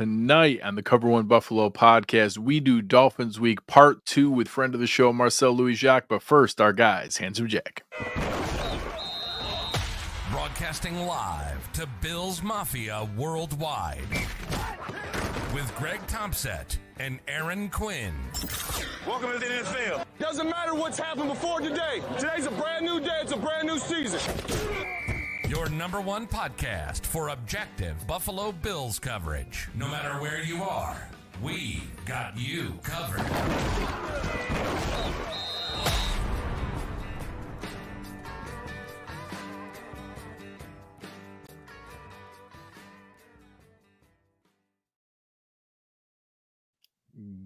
tonight on the Cover One Buffalo podcast, we do Dolphins Week Part 2 with friend of the show, Marcel Louis-Jacques. But first, our guys, Handsome Jack. Broadcasting live to Bills Mafia worldwide with Greg Tompsett and Aaron Quinn. Welcome to the NFL. Doesn't matter what's happened before today. Today's a brand new day. It's a brand new season. Your number one podcast for objective Buffalo Bills coverage. No matter where you are, we got you covered.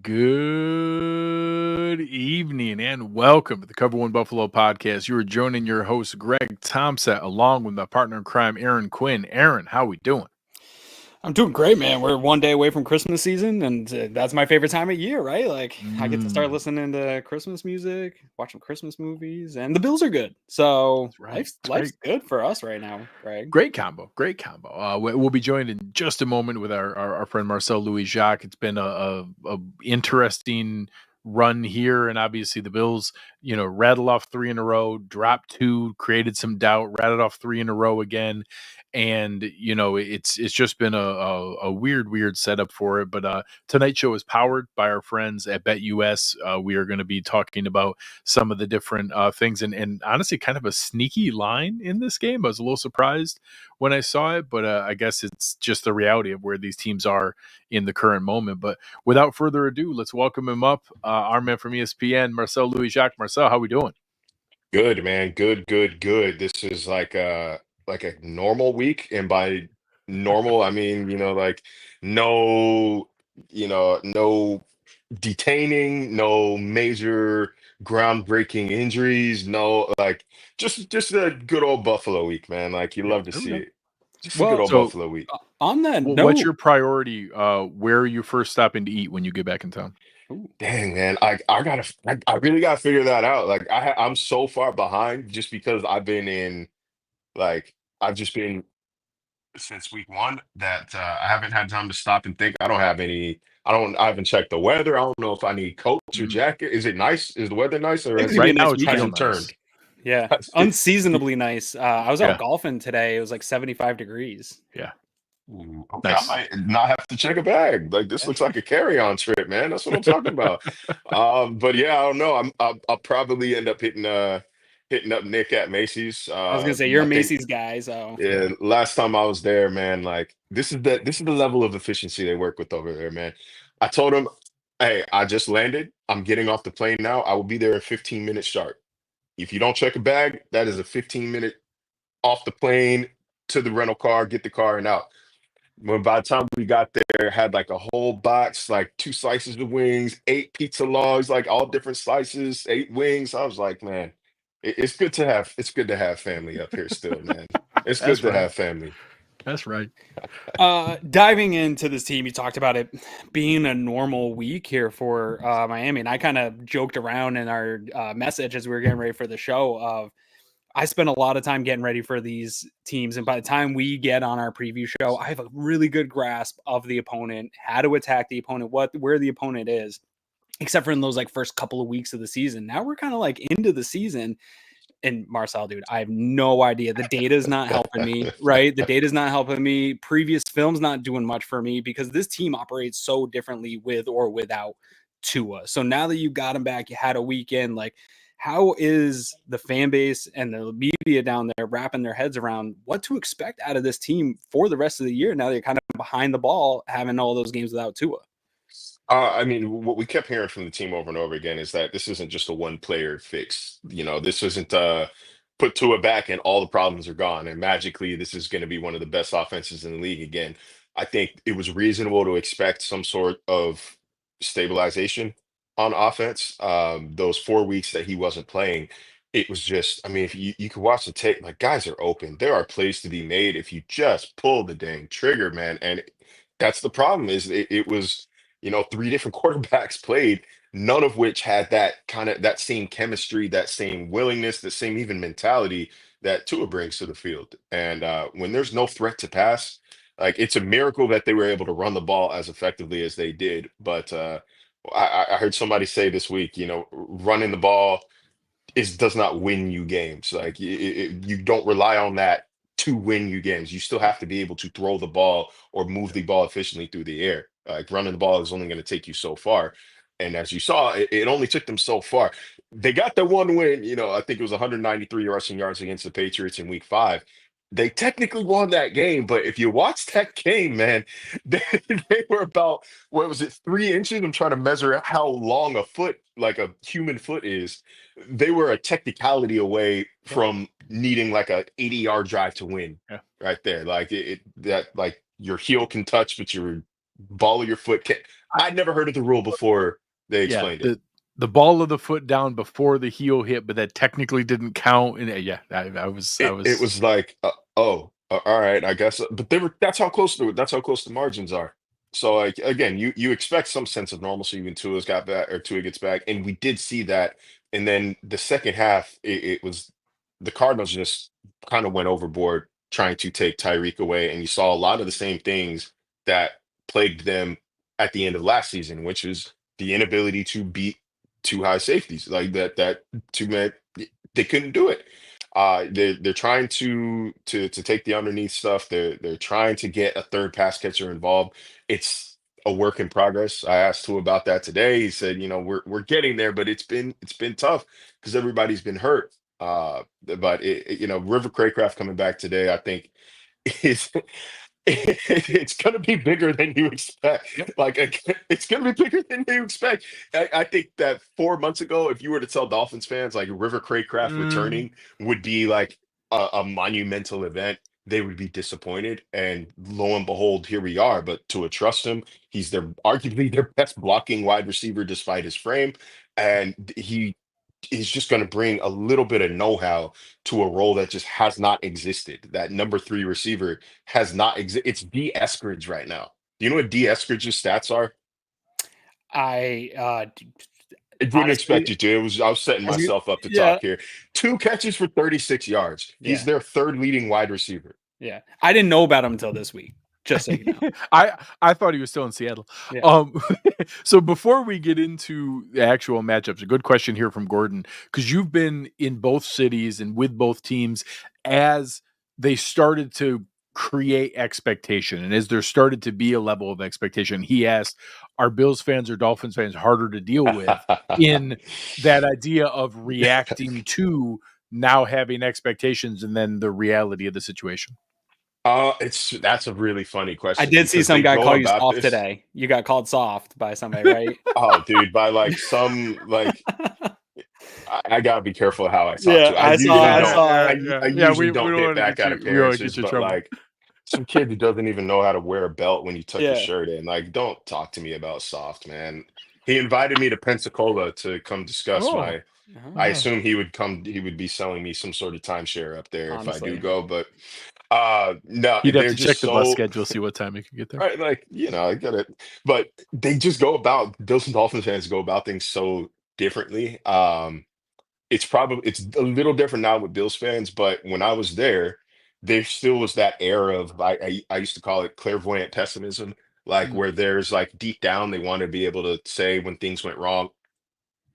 Good evening and welcome to the Cover One Buffalo podcast. You are joining your host, Greg Tompsett, along with my partner in crime, Aaron Quinn. Aaron, how we doing? I'm doing great, man. We're one day away from Christmas season, and that's my favorite time of year, right? Like, I get to start listening to Christmas music, watching Christmas movies, and the Bills are good. So life's good for us right now, Greg. Great combo. We'll be joined in just a moment with our friend Marcel Louis-Jacques. It's been a interesting run here, and obviously the Bills, rattled off 3 in a row, dropped 2, created some doubt, rattled off 3 in a row again. And, it's just been a weird setup for it. But tonight's show is powered by our friends at BetUS. We are going to be talking about some of the different things and honestly kind of a sneaky line in this game. I was a little surprised when I saw it, but I guess it's just the reality of where these teams are in the current moment. But without further ado, let's welcome him up. Our man from ESPN, Marcel Louis-Jacques. Marcel, how we doing? Good, man. Good. This is like a normal week, and by normal I mean no no detaining, no major groundbreaking injuries, no just a good old Buffalo week, man. Like, you love to see it. Just a good old Buffalo week. On that note, what's your priority? Where are you first stopping to eat when you get back in town? Dang, man, I really gotta figure that out. Like, I'm so far behind just because I've just been since week 1 that I haven't had time to stop and think. I haven't checked the weather. I don't know if I need coat or jacket. Is it nice? Is the weather nice, or It's has gonna be Right a now nice it's weekend. real turned? nice. Yeah, unseasonably nice. I was out golfing today. It was like 75 degrees. Yeah. Ooh, okay, Nice. I might not have to check a bag. Like, this looks like a carry-on trip, man. That's what I'm talking about. But yeah, I don't know. I'll probably end up hitting up Nick at Macy's. I was gonna say you're a I think, Macy's guy, so yeah, last time I was there, man, like, this is the level of efficiency they work with over there, man. I told him, hey, I just landed. I'm getting off the plane now. I will be there in 15 minutes sharp. If you don't check a bag, that is a 15-minute off the plane to the rental car, get the car and out. When by the time we got there, had like a whole box, like 2 slices of wings, 8 pizza logs, like all different slices, 8 wings. I was like, man, it's good to have family up here still, man. It's good That's to right. have family. That's right. diving into this team, you talked about it being a normal week here for Miami, and I kind of joked around in our message as we were getting ready for the show of I spent a lot of time getting ready for these teams, and by the time we get on our preview show, I have a really good grasp of the opponent, how to attack the opponent, where the opponent is, except for in those like first couple of weeks of the season. Now we're kind of like into the season. And Marcel, dude, I have no idea. The data is not helping me, right? The data is not helping me. Previous film's not doing much for me because this team operates so differently with or without Tua. So now that you got him back, you had a weekend. Like, how is the fan base and the media down there wrapping their heads around what to expect out of this team for the rest of the year? Now they're kind of behind the ball, having all those games without Tua. I mean, what we kept hearing from the team over and over again is that this isn't just a one-player fix. This isn't put Tua back and all the problems are gone, and magically this is going to be one of the best offenses in the league again. I think it was reasonable to expect some sort of stabilization on offense. Those 4 weeks that he wasn't playing, it was just, I mean, if you could watch the tape, like, guys are open. There are plays to be made if you just pull the dang trigger, man. And that's the problem is it was, 3 different quarterbacks played, none of which had that same chemistry, that same willingness, the same even mentality that Tua brings to the field. And when there's no threat to pass, Like it's a miracle that they were able to run the ball as effectively as they did. But I heard somebody say this week, running the ball does not win you games. Like you don't rely on that to win you games. You still have to be able to throw the ball or move the ball efficiently through the air. Like running the ball is only going to take you so far. And as you saw, it only took them so far. They got the one win, I think it was 193 rushing yards against the Patriots in week 5. They technically won that game, but if you watch that game, man, they were about, what was it, 3 inches? I'm trying to measure how long a foot, like a human foot is. They were a technicality away from needing like a 80-yard drive to win. Yeah. Right there. Like that, like your heel can touch, but your ball of your foot can't. I'd never heard of the rule before they explained it. The ball of the foot down before the heel hit, but that technically didn't count. And It was like, all right, I guess. But that's how close the margins are. So like again, you expect some sense of normalcy when Tua gets back, and we did see that. And then the second half, it was the Cardinals just kind of went overboard trying to take Tyreek away, and you saw a lot of the same things that plagued them at the end of last season, which is the inability to beat two high safeties like that two man. They couldn't do it. They're trying to take the underneath stuff. They're trying to get a third pass catcher involved. It's a work in progress. I asked Tua about that today. He said, we're getting there, but it's been tough because everybody's been hurt. But River Craycraft coming back today, I think is it's going to be bigger than you expect. Yep. Like it's going to be bigger than you expect. I think that 4 months ago, if you were to tell Dolphins fans like River Craycraft returning would be like a monumental event, they would be disappointed. And lo and behold, here we are. But to trust him, he's arguably their best blocking wide receiver despite his frame, and he is just going to bring a little bit of know-how to a role that just has not existed. That number 3 receiver has not existed. It's D. Eskridge right now. Do you know what D. Eskridge's stats are? I wouldn't expect you to. I was setting myself up to talk here. 2 catches for 36 yards. He's their 3rd leading wide receiver. Yeah. I didn't know about him until this week. Just so you know. I thought he was still in Seattle. Yeah. So before we get into the actual matchups, a good question here from Gordon, because you've been in both cities and with both teams as they started to create expectation, and as there started to be a level of expectation. He asked, are Bills fans or Dolphins fans harder to deal with in that idea of reacting to now having expectations and then the reality of the situation? That's a really funny question. I did see some guy call you soft today. You got called soft by somebody, right? Oh, dude, by like some like I gotta be careful how I talk to. I usually don't hit back at appearances, but like some kid who doesn't even know how to wear a belt when you tuck your shirt in. Like, don't talk to me about soft, man. He invited me to Pensacola to come discuss I assume he would be selling me some sort of timeshare up there if I do go, but no, you'd have to check the bus schedule, see what time you can get there. Right, like I get it, but they just Bills and Dolphins fans go about things so differently. It's a little different now with Bills fans, but when I was there still was that air of I used to call it clairvoyant pessimism, like where there's like deep down they want to be able to say when things went wrong,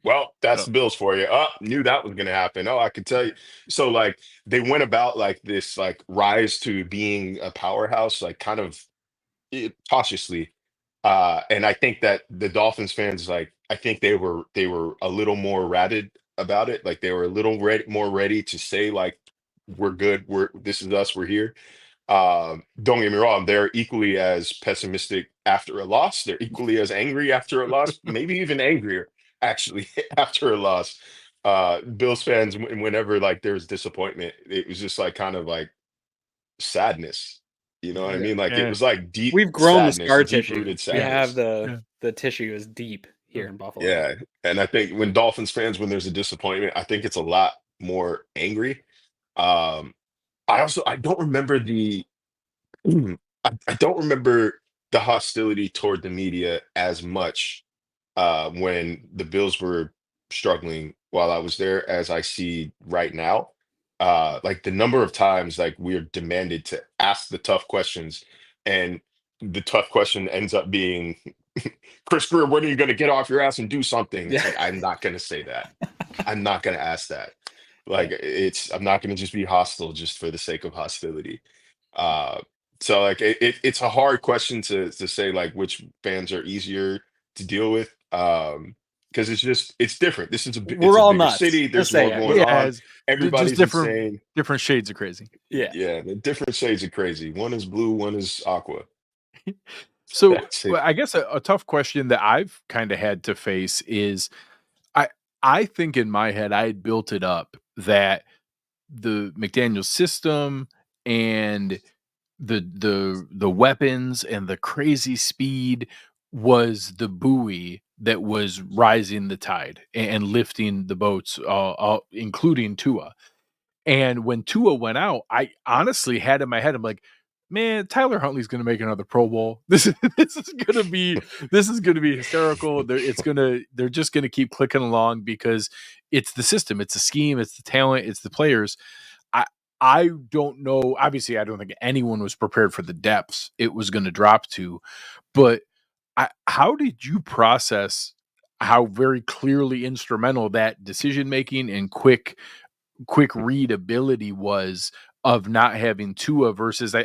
well, that's the Bills for you. Knew that was going to happen. I could tell you. So like they went about like this like rise to being a powerhouse, like kind of cautiously. And I think that the Dolphins fans, like I think they were a little more rabid about it. Like they were a little more ready to say like we're good. This is us. We're here. Don't get me wrong. They're equally as pessimistic after a loss. They're equally as angry after a loss. Maybe even angrier. Actually, after a loss, Bills fans, whenever like there's disappointment, it was just like kind of like sadness. You know what I mean? Like it was like deep. We've grown the sadness, scar tissue. deep-rooted We have sadness. the tissue is deep here in Buffalo. Yeah, and I think when Dolphins fans, when there's a disappointment, I think it's a lot more angry. I don't remember I don't remember the hostility toward the media as much when the Bills were struggling while I was there as I see right now. Like the number of times like we're demanded to ask the tough questions And the tough question ends up being, Chris Greer, when are you going to get off your ass and do something? It's Yeah. like, I'm not going to say that. I'm not going to ask that. Like, Yeah. I'm not going to just be hostile just for the sake of hostility. Uh, so like it's a hard question to say like which fans are easier to deal with. Because it's different. It's We're a all bigger nuts. city. Just There's more say it. going Yeah, on. it's just Everybody's different insane. shades of crazy. Yeah. Yeah, the different shades of crazy. One is blue, one is aqua. So That's it. well, I guess a tough question that I've kind of had to face is I I think in my head I had built it up that the McDaniel system and the weapons and the crazy speed was the buoy that was rising the tide and lifting the boats, including Tua. And when Tua went out, I honestly had in my head, I'm like, man, Tyler Huntley's going to make another Pro Bowl. This is going to be hysterical. They're just going to keep clicking along because it's the system, it's the scheme, it's the talent, it's the players. I I don't know. Obviously, I don't think anyone was prepared for the depths it was going to drop to. But how did you process how very clearly instrumental that decision making and quick readability was of not having Tua versus I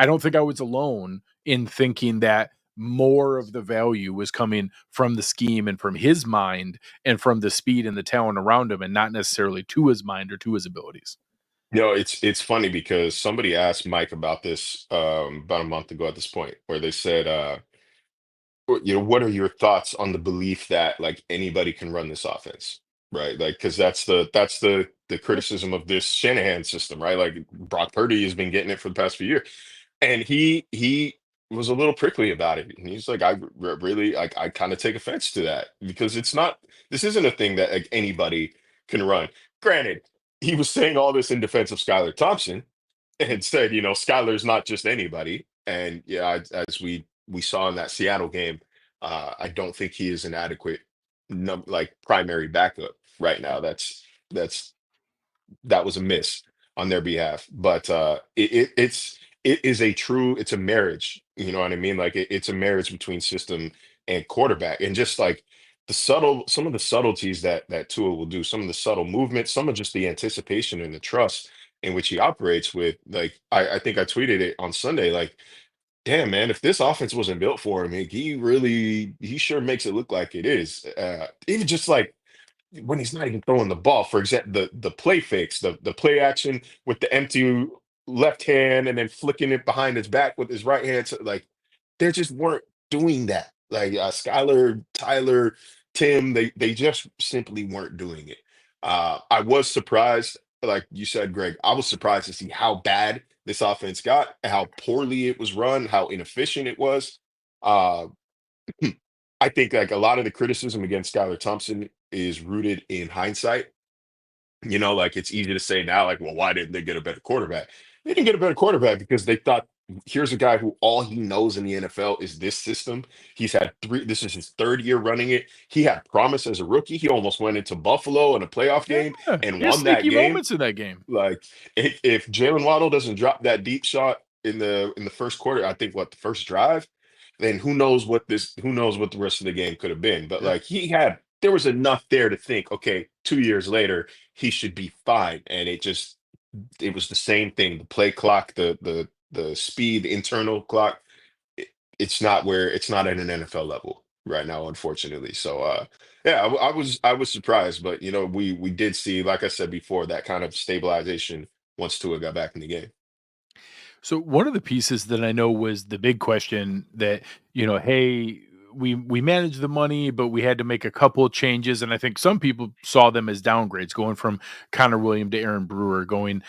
don't think I was alone in thinking that more of the value was coming from the scheme and from his mind and from the speed and the talent around him and not necessarily Tua's mind or Tua's abilities. It's funny because somebody asked Mike about this about a month ago at this point, where they said, what are your thoughts on the belief that like anybody can run this offense, right? Like, because that's the criticism of this Shanahan system, right? Like Brock Purdy has been getting it for the past few years, and he was a little prickly about it, and he's like, really like I kind of take offense to that because this isn't a thing that like anybody can run. Granted, he was saying all this in defense of Skylar Thompson and said, Skyler's not just anybody. And yeah, as we saw in that Seattle game, I don't think he is an adequate like primary backup right now. That's that was a miss on their behalf. But it's a marriage. You know what I mean? Like it's a marriage between system and quarterback, and just like some of the subtleties that Tua will do, some of the subtle movements, some of just the anticipation and the trust in which he operates with. Like I think I tweeted it on Sunday. Like, damn man, if this offense wasn't built for him, he sure makes it look like it is. Even just like when he's not even throwing the ball. For example, the play fakes, the play action with the empty left hand and then flicking it behind his back with his right hand. So, like they just weren't doing that. Like Skylar, Tyler, Tim, they just simply weren't doing it. I was surprised, like you said, Greg. I was surprised to see how bad this offense got, how poorly it was run, how inefficient it was. Uh, I think like a lot of the criticism against Skylar Thompson is rooted in hindsight. Like it's easy to say now, like, well, why didn't they get a better quarterback? They didn't get a better quarterback because they thought, here's a guy who all he knows in the NFL is this system. This is his third year running it. He had promise as a rookie. He almost went into Buffalo in a playoff game Yeah, and he has won that sneaky game. moments in that game. Like if Jalen Waddle doesn't drop that deep shot in the first quarter, I think the first drive, then who knows what the rest of the game could have been. But Yeah. like there was enough there to think, okay, 2 years later, he should be fine. And it was the same thing. The play clock, the speed, the internal clock, it, it's not at an NFL level right now, unfortunately. So yeah, I was surprised, but we did see, like I said before, that kind of stabilization once Tua got back in the game. So one of the pieces that I know was the big question that, hey, we managed the money, but we had to make a couple of changes. And I think some people saw them as downgrades, going from Connor William to Aaron Brewer, going,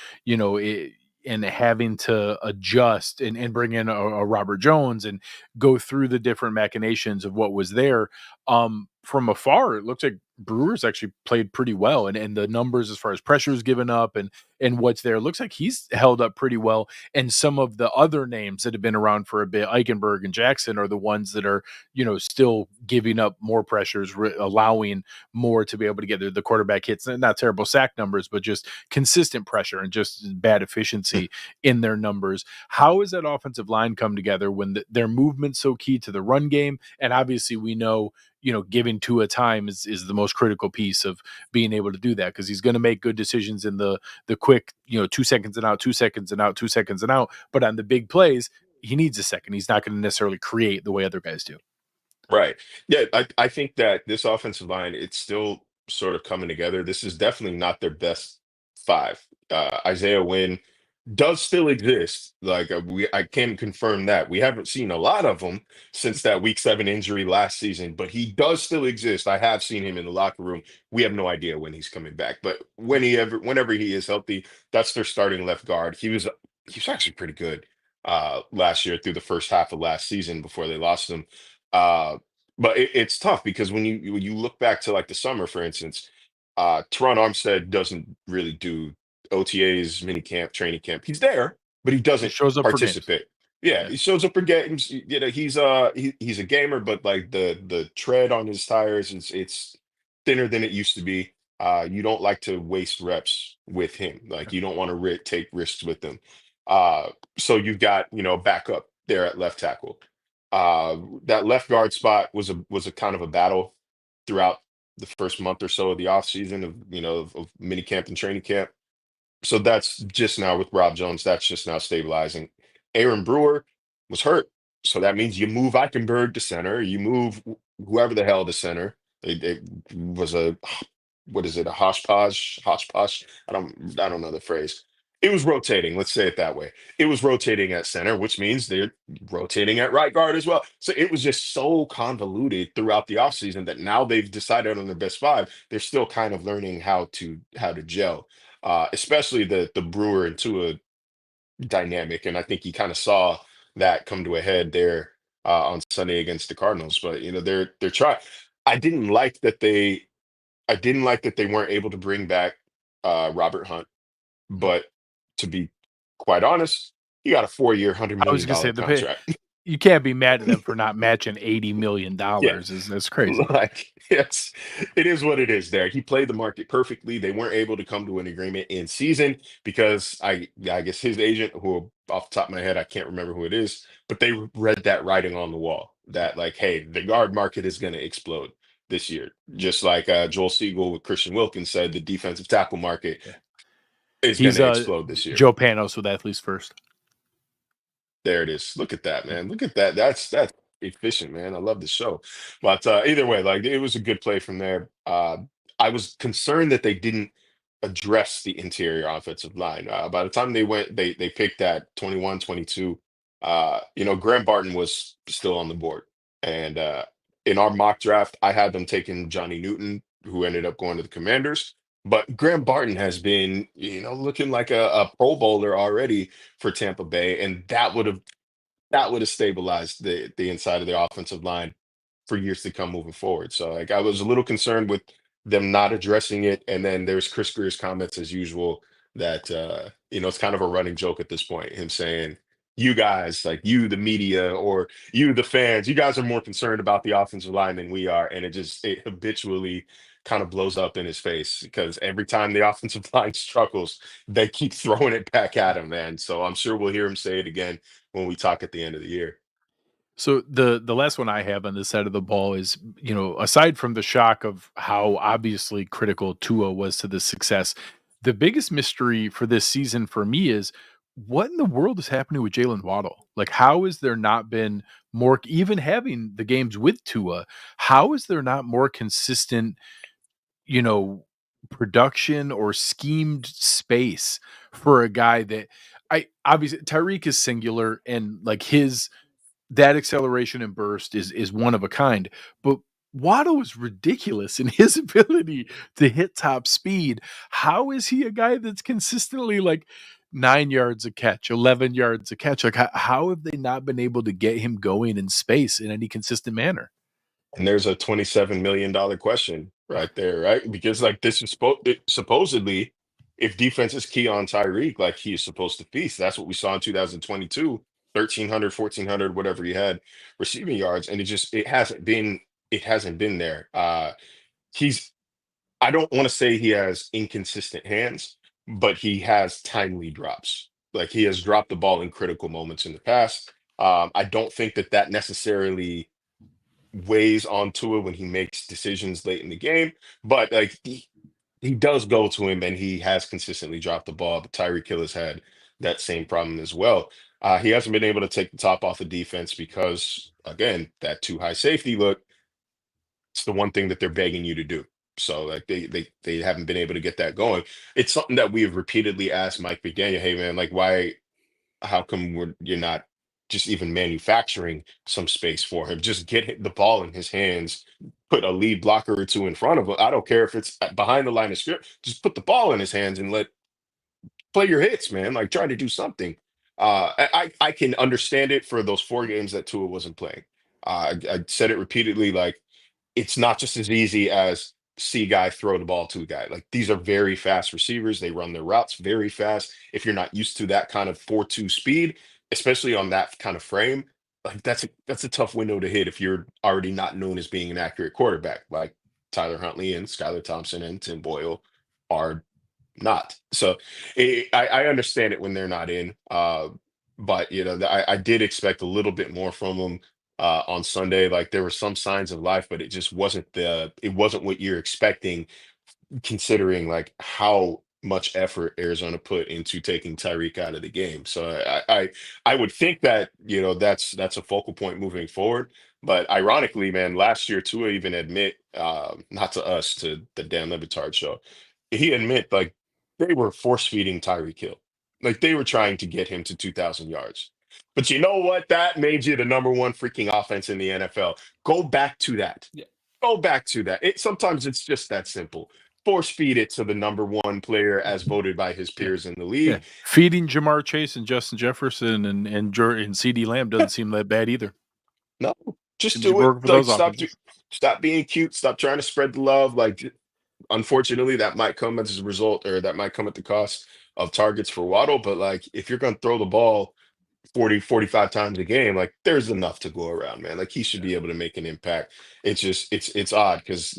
and having to adjust and bring in a Robert Jones and go through the different machinations of what was there. From afar, it looks like Brewer's actually played pretty well, and the numbers as far as pressures given up and what's there, looks like he's held up pretty well. And some of the other names that have been around for a bit, Eichenberg and Jackson, are the ones that are, still giving up more pressures, allowing more to be able to get the quarterback hits. Not terrible sack numbers, but just consistent pressure and just bad efficiency in their numbers. How has that offensive line come together when their movement's so key to the run game? And obviously we know, giving Tua time is the most critical piece of being able to do that, because he's going to make good decisions in the quick, 2 seconds and out, 2 seconds and out, 2 seconds and out. But on the big plays, he needs a second. He's not going to necessarily create the way other guys do. Right. Yeah, I think that this offensive line, it's still sort of coming together. This is definitely not their best five. Isaiah Wynn does still exist. Like I can confirm that. We haven't seen a lot of him since that week 7 injury last season, but he does still exist. I have seen him in the locker room. We have no idea when he's coming back, but whenever he is healthy, that's their starting left guard. He was actually pretty good last year through the first half of last season before they lost him. Uh, but it's tough because when you look back to like the summer, for instance, Teron Armstead doesn't really do OTAs, mini camp, training camp. He's there, but he He doesn't shows up for games. participate. Yeah, Yeah. he shows up for games. He's a gamer, but like the tread on his tires it's thinner than it used to be. You don't like to waste reps with him. Like you don't want to take risks with him. So you've got backup there at left tackle. That left guard spot was a kind of a battle throughout the first month or so of the offseason of mini camp and training camp. So that's just now with Rob Jones, that's just now stabilizing. Aaron Brewer was hurt. So that means you move Eichenberg to center, you move whoever the hell to center. It was a what is it, a hodgepodge? I don't know the phrase. It was rotating, let's say it that way. It was rotating at center, which means they're rotating at right guard as well. So it was just so convoluted throughout the offseason that now they've decided on their best five. They're still kind of learning how to gel, especially the Brewer and Tua dynamic. And I think you kind of saw that come to a head there on Sunday against the Cardinals. But they're trying. I didn't like that they I didn't like that they weren't able to bring back Robert Hunt, but to be quite honest, he got a 4-year, $100 I was million gonna say contract. you can't be mad at them for not matching $80 million. Yeah, That's crazy. like it is what it is there. He played the market perfectly. They weren't able to come to an agreement in season because I guess his agent, who off the top of my head, I can't remember who it is, but they read that writing on the wall that like, hey, the guard market is going to explode this year. Just like Joel Siegel with Christian Wilkins said, the defensive tackle market Yeah. is going He's to explode this year. Joe Panos with Athletes First. There it is. Look at that, man. Look at that. That's efficient, man. I love the show. But either way, like it was a good play from there. I was concerned that they didn't address the interior offensive line. By the time they picked that 21, 22. Graham Barton was still on the board. And in our mock draft, I had them taking Johnny Newton, who ended up going to the Commanders. But Graham Barton has been, looking like a Pro Bowler already for Tampa Bay, and that would have stabilized the inside of the offensive line for years to come moving forward. So like I was a little concerned with them not addressing it. And then there's Chris Greer's comments as usual that it's kind of a running joke at this point, him saying, you guys, like you, the media, or you, the fans, you guys are more concerned about the offensive line than we are. And it habitually kind of blows up in his face because every time the offensive line struggles, they keep throwing it back at him, man. So I'm sure we'll hear him say it again when we talk at the end of the year. So the last one I have on this side of the ball is, aside from the shock of how obviously critical Tua was to the success, the biggest mystery for this season for me is what in the world is happening with Jalen Waddle? Like, how has there not been more, even having the games with Tua, how is there not more consistent, you know, production or schemed space for a guy that I obviously Tyreek is singular and like his that acceleration and burst is one of a kind, but Waddle is ridiculous in his ability to hit top speed. How is he a guy that's consistently like 9 yards a catch, 11 yards a catch? Like how have they not been able to get him going in space in any consistent manner? And there's a $27 million question right there, right? Because like this is supposedly, if defense is key on Tyreek, like he is supposed to feast. That's what we saw in 2022, 1,300, 1,400, whatever he had receiving yards, and it hasn't been there. He's I don't want to say he has inconsistent hands, but he has timely drops. Like he has dropped the ball in critical moments in the past. I don't think that necessarily weighs on Tua when he makes decisions late in the game, but like he does go to him and he has consistently dropped the ball. But Tyreek Hill has had that same problem as well. He hasn't been able to take the top off the defense because, again, that too high safety look, it's the one thing that they're begging you to do. So like they haven't been able to get that going. It's something that we have repeatedly asked Mike McDaniel, hey man, like how come you're not just even manufacturing some space for him? Just get the ball in his hands, put a lead blocker or two in front of him. I don't care if it's behind the line of script. Just put the ball in his hands and play your hits, man. Like try to do something. I can understand it for those 4 games that Tua wasn't playing. I said it repeatedly. Like it's not just as easy as see guy throw the ball to a guy. Like these are very fast receivers. They run their routes very fast. If you're not used to that kind of 4.2 speed, especially on that kind of frame, like that's a tough window to hit if you're already not known as being an accurate quarterback, like Tyler Huntley and Skylar Thompson and Tim Boyle are not. So I understand it when they're not in. But I did expect a little bit more from them on Sunday. Like there were some signs of life, but it wasn't what you're expecting, considering like how much effort Arizona put into taking Tyreek out of the game. So I would think that that's a focal point moving forward. But ironically, man, last year Tua even admit, not to us, to the Dan Le Batard show, he admit like they were force feeding Tyreek Hill, like they were trying to get him to 2,000 yards. But you know what? That made you the number one freaking offense in the NFL. Go back to that. Yeah. Go back to that. Sometimes it's just that simple. Force feed it to the number one player as voted by his Yeah. peers in the Yeah. league. Feeding Jamar Chase and Justin Jefferson and CD Lamb doesn't seem that bad either. No, just Seems to do it. work for Like those offenses. stop being cute. Stop trying to spread the love. Like unfortunately, that might come as a result, or that might come at the cost of targets for Waddle. But like if you're going to throw the ball 40, 45 times a game, like there's enough to go around, man. Like he should be able to make an impact. It's just it's odd because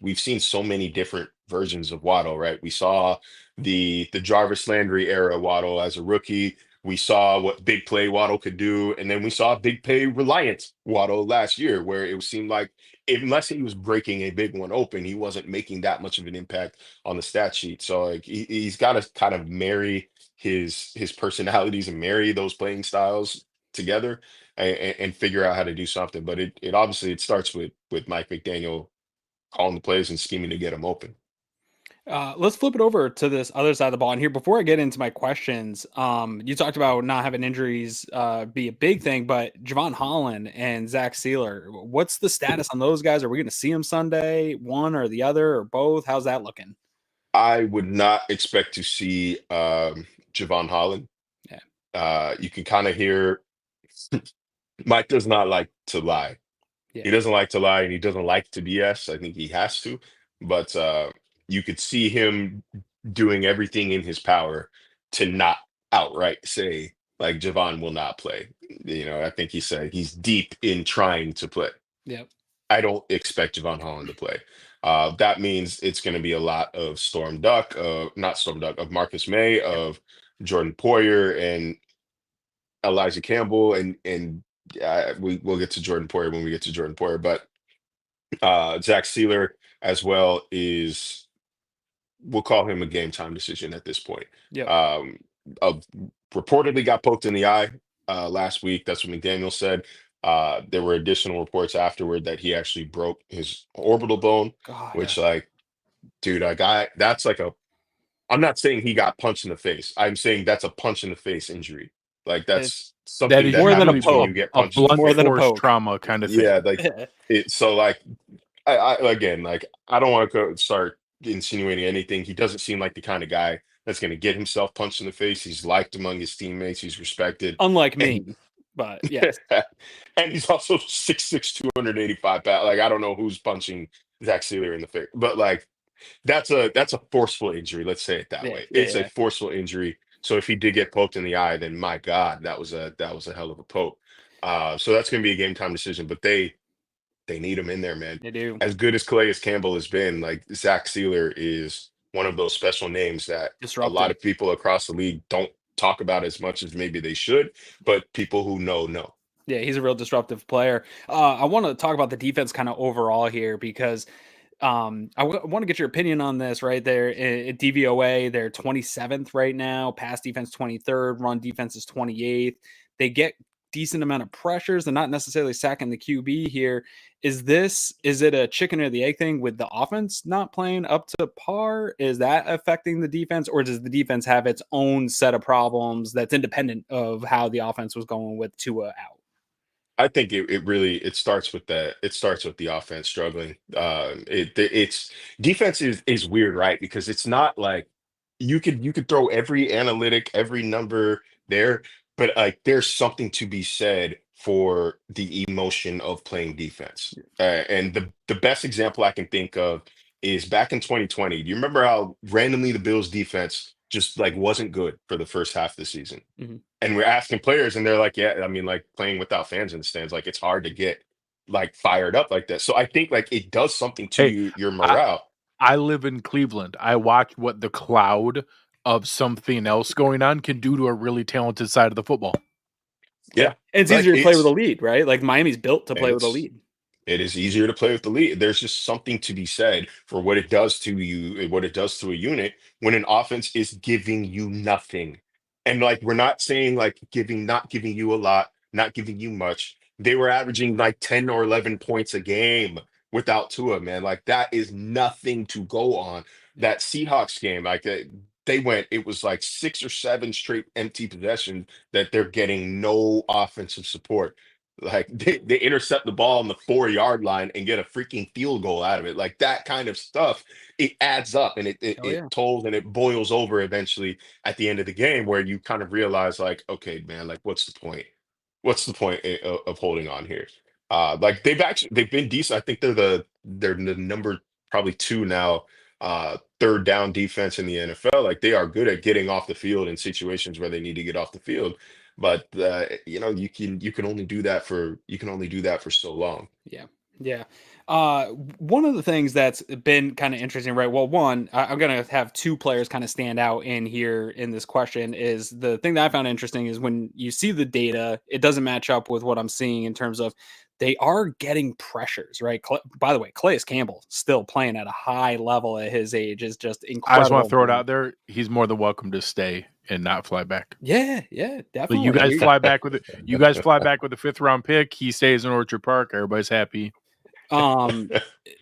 we've seen so many different versions of Waddle, right? We saw the Jarvis Landry era Waddle as a rookie. We saw what big play Waddle could do, and then we saw big play reliant Waddle last year, where it seemed like unless he was breaking a big one open, he wasn't making that much of an impact on the stat sheet. So like he's got to kind of marry his personalities and marry those playing styles together and figure out how to do something. But it obviously it starts with Mike McDaniel calling the plays and scheming to get them open. Let's flip it over to this other side of the ball. And here, before I get into my questions, you talked about not having injuries be a big thing, but Javon Holland and Zach Sealer, what's the status on those guys? Are we going to see them Sunday, one or the other or both? How's that looking? I would not expect to see Javon Holland. Yeah. You can kind of hear Mike does not like to lie. Yeah. He doesn't like to lie, and he doesn't like to BS. I think he has to, but you could see him doing everything in his power to not outright say like Javon will not play. I think he said he's deep in trying to play. Yep. I don't expect Javon Holland to play. That means it's going to be a lot of not Storm Duck, of Marcus May, of Jordan Poyer and Elijah Campbell, and we'll get to Jordan Poyer when we get to Jordan Poyer, but Zach Sealer as well we'll call him a game time decision at this point. Yeah. Reportedly got poked in the eye last week. That's what McDaniel said. There were additional reports afterward that he actually broke his orbital bone, which like, dude, that's like I'm not saying he got punched in the face. I'm saying that's a punch in the face injury. Like that's something that more than happens when you get punched in the blunt face. force trauma kind of thing. Yeah, like so like I again, like I don't want to start insinuating anything. He doesn't seem like the kind of guy that's going to get himself punched in the face. He's liked among his teammates. He's respected. Unlike me, but yes. And he's also 6'6", 285 pounds. Like, I don't know who's punching Zach Sealer in the face, but like that's a forceful injury. Let's say it that Yeah, way. yeah, It's a yeah. forceful injury. So if he did get poked in the eye, then my God, that was a hell of a poke. So that's going to be a game time decision. But they need him in there, man. They do. As good as Calais Campbell has been, like Zach Sealer is one of those special names that a lot Disruptive. of people across the league don't talk about as much as maybe they should, but people who know. Yeah, he's a real disruptive player. I want to talk about the defense kind of overall here because want to get your opinion on this right there. At DVOA, they're 27th right now. Pass defense 23rd. Run defense is 28th. They get decent amount of pressures. They're not necessarily sacking the QB here. Is it a chicken or the egg thing with the offense not playing up to par? Is that affecting the defense, or does the defense have its own set of problems that's independent of how the offense was going with Tua out? I think it really it starts with that. It starts with the offense struggling. It's defense is weird, right? Because it's not like you could throw every analytic, every number there, but like there's something to be said for the emotion of playing defense. And the best example I can think of is back in 2020. Do you remember how randomly the Bills defense just like wasn't good for the first half of the season? Mhm. And we're asking players, and they're like, "Yeah, I mean, like playing without fans in the stands, like it's hard to get like fired up like that." So I think like it does something to Hey, your I morale. I live in Cleveland. I watch what the cloud of something else going on can do to a really talented side of the football. Yeah, Yeah, and it's like easier to play with a lead, right? Like Miami's built to play with a it's lead. it is easier to play with the lead. There's just something to be said for what it does to you, and what it does to a unit when an offense is giving you nothing. And like we're not saying like not giving you a lot, not giving you much. They were averaging like 10 or 11 points a game without Tua, man. Like that is nothing to go on. That Seahawks game, like it was like 6 or 7 straight empty possessions that they're getting no offensive support. Like they intercept the ball on the 4 yard line and get a freaking field goal out of it. Like that kind of stuff, it adds up, and it it, Oh it yeah. tolls and it boils over eventually at the end of the game, where you kind of realize like, okay, man, like what's the point? What's the point of holding on here? Like they've been decent. I think they're the number probably 2 now, third down defense in the NFL. Like they are good at getting off the field in situations where they need to get off the field. But you can only do that for so long. Yeah. Yeah. One of the things that's been kind of interesting, right? Well, one, I'm going to have two players kind of stand out in here in this question. Is the thing that I found interesting is when you see the data, it doesn't match up with what I'm seeing in terms of they are getting pressures, right? By the way, Calais Campbell still playing at a high level at his age is just I just want to incredible. throw it out there. He's more than welcome to stay and not fly back. Yeah. Yeah. But you Definitely. guys fly back with it. You guys fly back with a 5th round pick. He stays in Orchard Park. Everybody's happy. Um,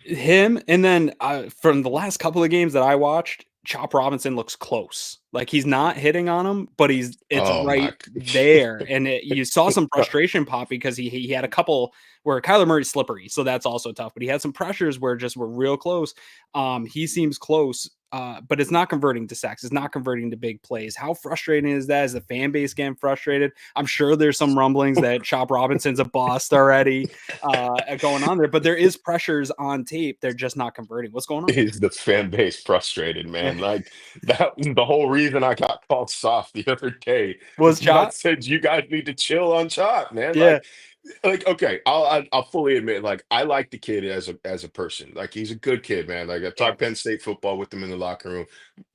him, and then from the last couple of games that I watched, Chop Robinson looks close. Like he's not hitting on him, but it's Oh right my. there. And you saw some frustration pop because he had a couple where Kyler Murray's slippery, so that's also tough. But he had some pressures where just were real close. He seems close. But it's not converting to sacks. It's not converting to big plays. How frustrating is that? Is the fan base getting frustrated? I'm sure there's some rumblings that Chop Robinson's a bust already going on there, but there is pressures on tape. They're just not converting. What's going on? Is the fan base frustrated, man? Like that was the whole reason I got called soft the other day. Was I Chop? said you guys need to chill on Chop, man. Yeah. Like okay, I'll fully admit, like I like the kid as a person. Like he's a good kid, man. Like I Yeah. talked Penn State football with him in the locker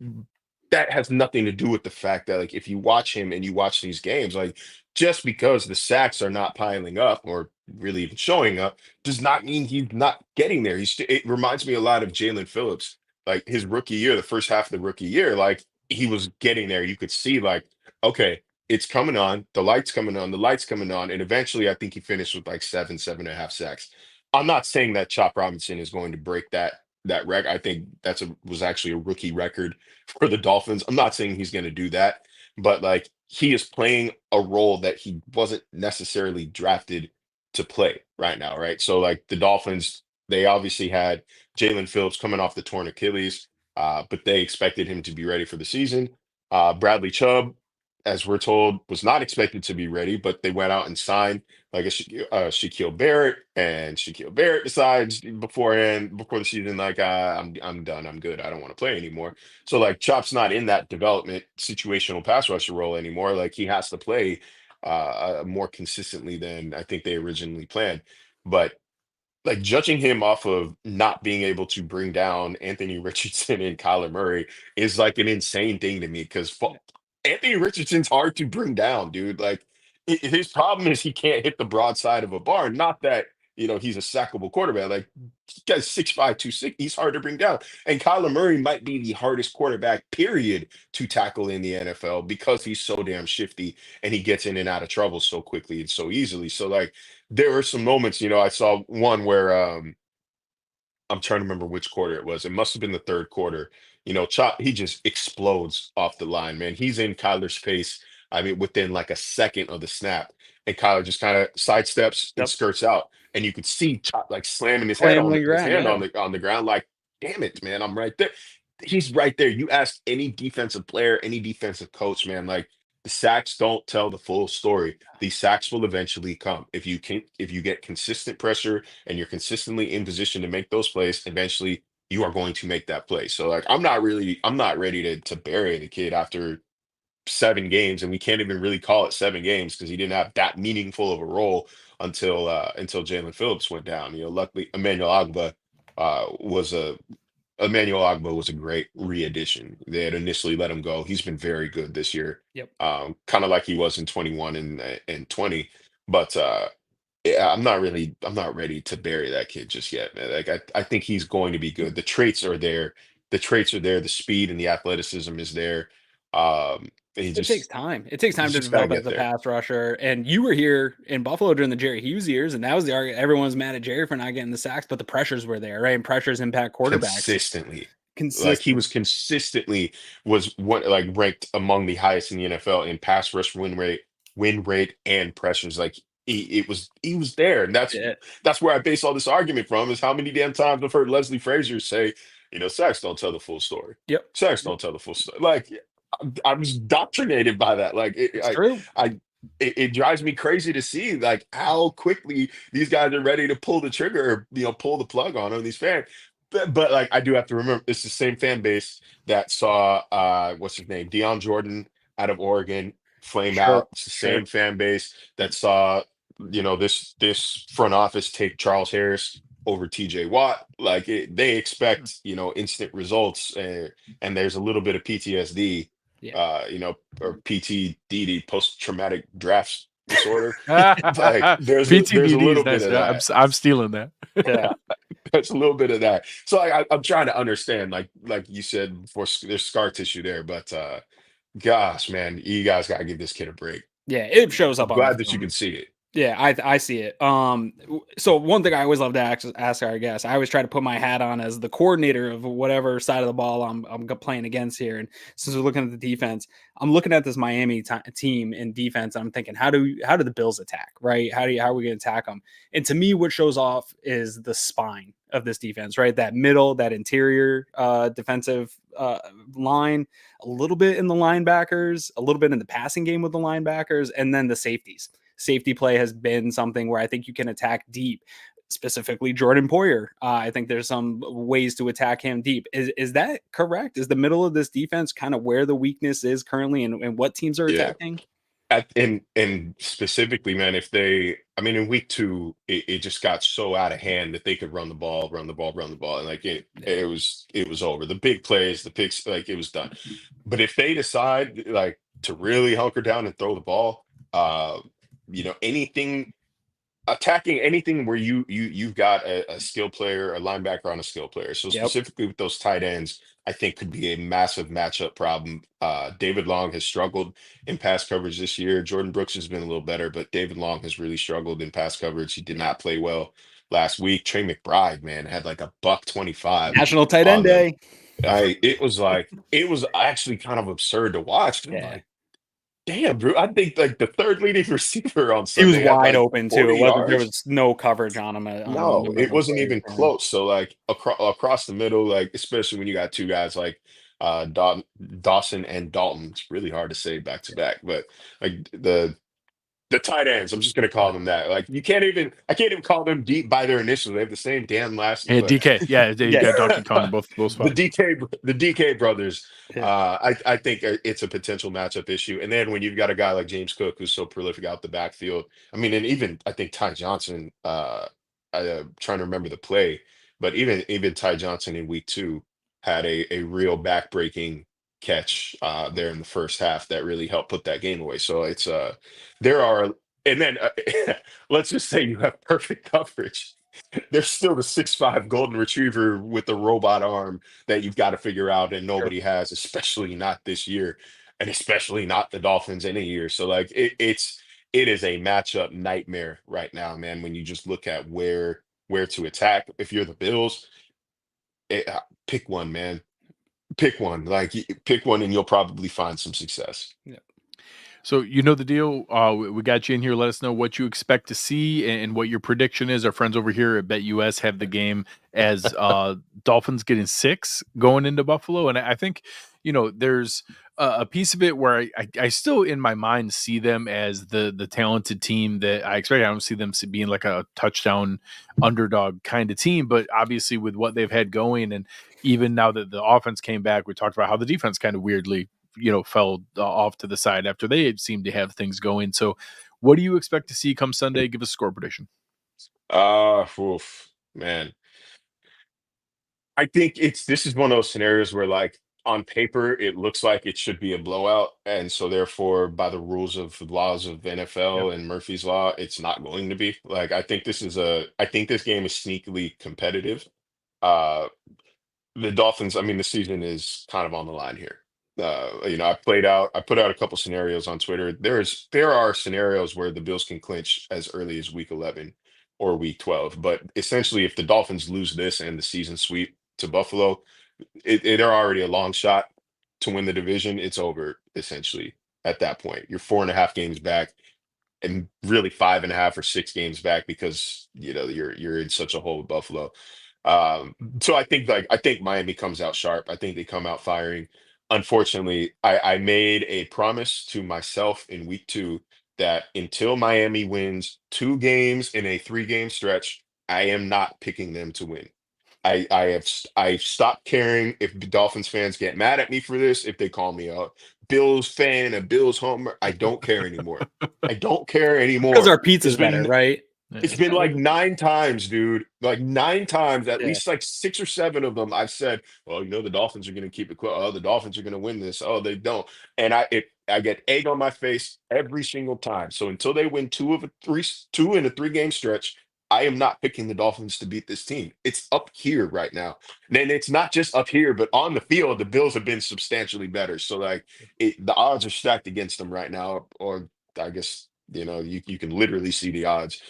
room. That has nothing to do with the fact that like if you watch him and you watch these games, like just because the sacks are not piling up or really even showing up does not mean he's not getting there. It reminds me a lot of Jalen Phillips, like his rookie year, the first half of the rookie year, like he was getting there. You could see like, okay, it's coming on, the lights coming on, the lights coming on, and eventually I think he finished with like 7.5 sacks. I'm not saying that Chop Robinson is going to break that record. I think was actually a rookie record for the Dolphins. I'm not saying he's going to do that, but like he is playing a role that he wasn't necessarily drafted to play right now, right? So like the Dolphins, they obviously had Jalen Phillips coming off the torn Achilles, but they expected him to be ready for the season. Bradley Chubb, as we're told, was not expected to be ready, but they went out and signed like a Shaquille Barrett, and Shaquille Barrett decides beforehand, before the season, like, I'm done, I'm good, I don't want to play anymore. So like Chop's not in that development situational pass rusher role anymore. Like he has to play more consistently than I think they originally planned. But like judging him off of not being able to bring down Anthony Richardson and Kyler Murray is like an insane thing to me because Anthony Richardson's hard to bring down, dude. Like his problem is he can't hit the broadside of a barn. Not that he's a sackable quarterback. Like this guy's 6'5", 260. He's hard to bring down. And Kyler Murray might be the hardest quarterback, period, to tackle in the NFL because he's so damn shifty and he gets in and out of trouble so quickly and so easily. So like there were some moments, I saw one where I'm trying to remember which quarter it was. It must have been the third quarter. Chop, he just explodes off the line, man. He's in Kyler's face. I mean, within like a second of the snap, and Kyler just kind of sidesteps and Yep. skirts out, and you could see Chop like slamming his Slam head on the his ground, hand yeah. on the ground, like, damn it, man, I'm right there. He's right there. You ask any defensive player, any defensive coach, man, like the sacks don't tell the full story. These sacks will eventually come if you get consistent pressure and you're consistently in position to make those plays. Eventually, you are going to make that play. So, like, I'm not ready to bury the kid after 7 games, and we can't even really call it 7 games because he didn't have that meaningful of a role until Jalen Phillips went down. Luckily, Emmanuel Ogba was a great re-addition. They had initially let him go. He's been very good this year, Yep. kind of like he was in 21 and 20. But yeah, I'm not ready to bury that kid just yet, man. Like I think he's going to be good. The traits are there. The traits are there. The speed and the athleticism is there. He It takes just time. It takes time he's to just got to develop as get a there pass rusher. And you were here in Buffalo during the Jerry Hughes years, and that was the argument. Everyone was mad at Jerry for not getting the sacks, but the pressures were there, right? And pressures impact quarterbacks consistently. Like he consistent. was consistently was one like ranked among the highest in the NFL in pass rush win rate and pressures. Like he was there, and Yeah. that's where I base all this argument from. Is how many damn times I've heard Leslie Frazier say, sacks don't tell the full story. Yep. Sacks don't tell the full story. Like I was indoctrinated by that. Like It's true. it drives me crazy to see like how quickly these guys are ready to pull the trigger, pull the plug on these fans. But like I do have to remember, it's the same fan base that saw what's his name, Deion Jordan out of Oregon flame Sure. out. It's the Sure. same fan base that saw this front office take Charles Harris over TJ Watt. Like they expect instant results, and there's a little bit of PTSD, Yeah. or PTDD, post traumatic draft disorder. Like there's a PTDD is little bit nice. of that. I'm stealing that. Yeah. There's a little bit of that. So I'm trying to understand, like you said before, there's scar tissue there, but gosh, man, you guys gotta give this kid a break. Yeah. It shows I'm up on the glad that you film. can see it. Yeah, I see it. So one thing I always love to ask our guests, I always try to put my hat on as the coordinator of whatever side of the ball I'm playing against here. And since we're looking at the defense, I'm looking at this Miami team in defense, and I'm thinking, how do the Bills attack, right? How are we going to attack them? And to me, what shows off is the spine of this defense, right? That middle, that interior defensive line, a little bit in the linebackers, a little bit in the passing game with the linebackers, and then the safeties. Safety play has been something where I think you can attack deep, specifically Jordan Poyer. I think there's some ways to attack him deep. Is that correct? Is the middle of this defense kind of where the weakness is currently, and what teams are Yeah. attacking? And specifically, man, in week 2, it just got so out of hand that they could run the ball, and like it was over. The big plays, the picks, like it was done. But if they decide like to really hunker down and throw the ball, anything attacking anything where you've got a skill player, a linebacker on a skill player. So Yep. specifically with those tight ends, I think could be a massive matchup problem. David Long has struggled in pass coverage this year. Jordan Brooks has been a little better, but David Long has really struggled in pass coverage. He did not play well last week. Trey McBride, man, had like a $125 National Tight End on them. Day. It was actually kind of absurd to watch. I'm Yeah. like, damn, bro. I think like the third leading receiver on He was Sunday had wide like open too. 40 There yards. was no coverage on him. On No, the it middle wasn't plays, even close. So like across the middle, like especially when you got two guys like Dawson and Dalton. It's really hard to say back to back, but like the tight ends, I'm just gonna call them that. Like I can't even call them deep by their initials. They have the same damn last name, Yeah, but DK. Yeah, you got Donkey Kong in both the spots. DK brothers. Yeah. I think it's a potential matchup issue. And then when you've got a guy like James Cook who's so prolific out the backfield, I mean, and even I think Ty Johnson. Trying to remember the play, but even Ty Johnson in week 2 had a real backbreaking catch there in the first half that really helped put that game away. So it's there are, and then let's just say you have perfect coverage. There's still the 6'5" golden retriever with the robot arm that you've got to figure out, and Sure. nobody has, especially not this year, and especially not the Dolphins any year. So like it is a matchup nightmare right now, man. When you just look at where to attack, if you're the Bills, pick one, man. Pick one, like pick one, and you'll probably find some success. Yeah. So you know the deal. We got you in here. Let us know what you expect to see and what your prediction is. Our friends over here at BetUS have the game as Dolphins getting 6 going into Buffalo, and I think there's a piece of it where I still in my mind see them as the talented team that I expect. I don't see them being like a touchdown underdog kind of team, but obviously with what they've had going, and even now that the offense came back, we talked about how the defense kind of weirdly fell off to the side after they had seemed to have things going. So what do you expect to see come Sunday? Give us a score prediction. Oof, man. I think this is one of those scenarios where like on paper it looks like it should be a blowout, and so therefore by the rules of laws of Yep. NFL and Murphy's Law, it's not going to be. Like I think this game is sneakily competitive. Uh the Dolphins, I mean, the season is kind of on the line here. I put out a couple scenarios on Twitter. There are scenarios where the Bills can clinch as early as week 11 or week 12. But essentially, if the Dolphins lose this and the season sweep to Buffalo, they're already a long shot to win the division. It's over essentially at that point. You're 4.5 games back, and really 5.5 or 6 games back because you're in such a hole with Buffalo. Um, so I think Miami comes out sharp. I think they come out firing. Unfortunately, I made a promise to myself in week 2 that until Miami wins 2 games in a 3-game stretch, I am not picking them to win. I've stopped caring if the Dolphins fans get mad at me for this, if they call me a Bills fan, a Bills homer. I don't care anymore. I don't care Because anymore. our pizza's It's been better, right? it's been like 9 times, dude. Like 9 times, at Yeah. least like 6 or 7 of them. I've said, "Well, the Dolphins are going to keep it quiet. Oh, the Dolphins are going to win this. Oh, they don't." And I get egg on my face every single time. So until they win 2 in a 3-game stretch, I am not picking the Dolphins to beat this team. It's up here right now. And it's not just up here, but on the field, the Bills have been substantially better. So like the odds are stacked against them right now. Or I guess you can literally see the odds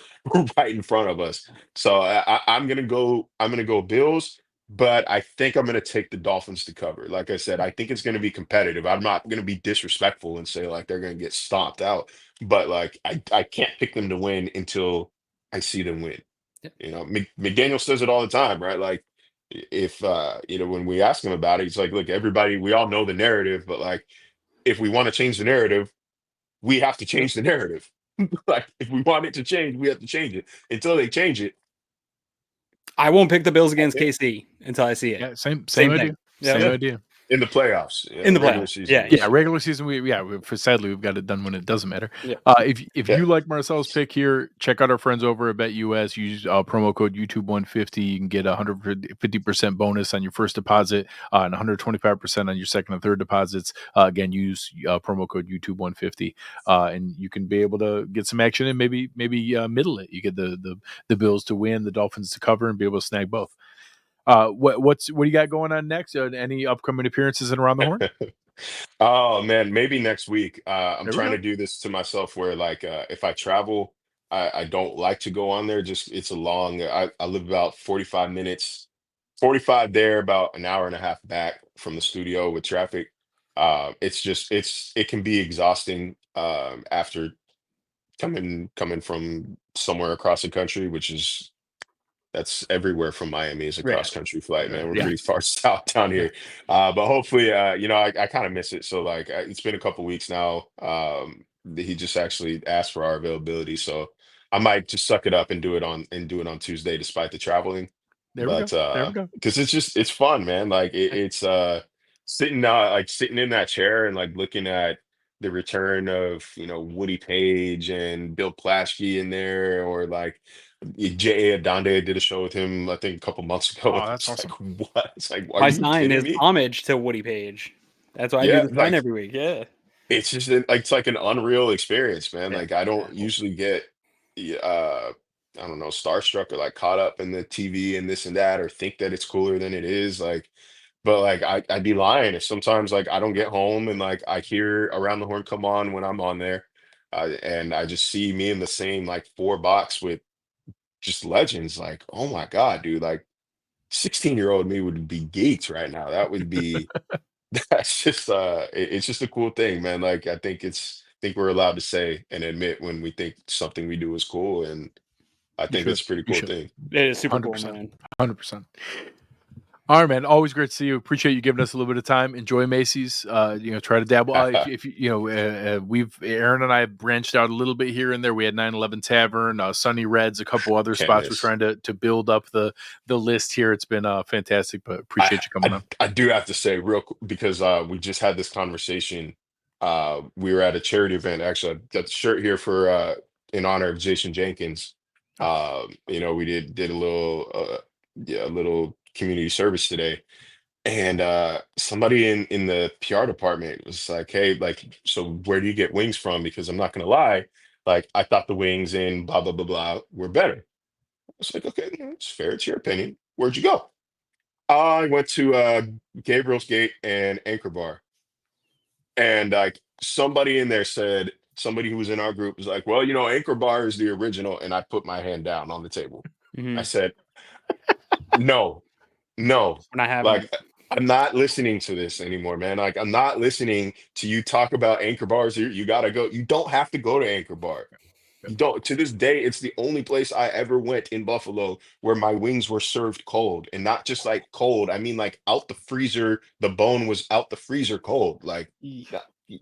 right in front of us. So I'm gonna go. I'm gonna go Bills, but I think I'm gonna take the Dolphins to cover. Like I said, I think it's gonna be competitive. I'm not gonna be disrespectful and say like they're gonna get stomped out, but like I can't pick them to win until I see them win. Yeah. McDaniel says it all the time, right? Like if when we ask him about it, he's like, look, everybody, we all know the narrative, but like if we want to change the narrative, we have to change the narrative. Like if we want it to change, we have to change it. Until they change it, I won't pick the Bills against KC until I see it. Yeah, same Same idea. thing. Yeah. Same Yeah. idea. in the playoffs, In the regular playoffs, season. yeah. Yeah, regular season. Sadly we've got it done when it doesn't matter. Yeah. If Yeah. you like Marcel's pick here, check out our friends over at BetUS. Use promo code YouTube150. You can get 150% bonus on your first deposit and 125% on your second and third deposits. Again, use promo code YouTube150, and you can be able to get some action and maybe middle it. You get the Bills to win, the Dolphins to cover, and be able to snag both. What do you got going on next? Any upcoming appearances in Around the Horn? Oh man, maybe next week. I'm There we trying go. to do this to myself where like if I travel, I don't like to go on there. Just it's a long. I live about 45 minutes, 45 there, about an hour and a half back from the studio with traffic. It can be exhausting after coming from somewhere across the country, which is That's everywhere from Miami is a Yeah. cross country flight, man. We're Yeah. pretty far south down here. But hopefully, I kind of miss it. So like, it's been a couple weeks now. He just actually asked for our availability, so I might just suck it up and do it on Tuesday, despite the traveling. There we go. But There we go. because it's fun, man. Like it's sitting in that chair and like looking at the return of Woody Page and Bill Plaschke in there, or like J.A. Adonde did a show with him, I think a couple months ago. Oh, And that's it's awesome. like, what? It's like, are My you sign kidding is me? homage to Woody Page. That's why I do Yeah, the sign like every week. Yeah. it's just it's like an unreal experience, man. Yeah. Like I don't usually get I don't know, starstruck or like caught up in the TV and this and that, or think that it's cooler than it is. Like, but like I'd be lying if sometimes like I don't get home and like I hear Around the Horn come on when I'm on there, and I just see me in the same like four box with just legends. Like, oh my God, dude! Like 16-year-old me would be geeked right now. That would be that's just it's just a cool thing, man. Like I think we're allowed to say and admit when we think something we do is cool, and I You think should. that's a pretty You cool should. thing. It is super cool, 100%. man. 100%. All right, man. Always great to see you. Appreciate you giving us a little bit of time. Enjoy Macy's. Try to dabble. If we've Aaron and I branched out a little bit here and there. We had 911 Tavern, Sunny Reds, a couple other Can't spots. We're miss. trying to build up the list here. It's been fantastic, but I, appreciate you coming on. I do have to say because we just had this conversation. We were at a charity event. Actually, I got the shirt here for in honor of Jason Jenkins. We did a little a little community service today, and somebody in the PR department was like, "Hey, like, so where do you get wings from? Because I'm not gonna lie, like I thought the wings in blah blah blah blah were better." I was like, "Okay, it's fair. It's your opinion. Where'd you go?" I went to Gabriel's Gate and Anchor Bar, and like somebody in there said, somebody who was in our group was like, "Well, Anchor Bar is the original," and I put my hand down on the table. I Mhm. said, "No, no, We're not having like it. I'm not listening to this anymore, man. Like I'm not listening to you talk about Anchor Bars. You gotta go. You don't have to go to Anchor Bar. You don't. To this day, it's the only place I ever went in Buffalo where my wings were served cold, and not just like cold. I mean, like out the freezer. The bone was out the freezer cold. Like,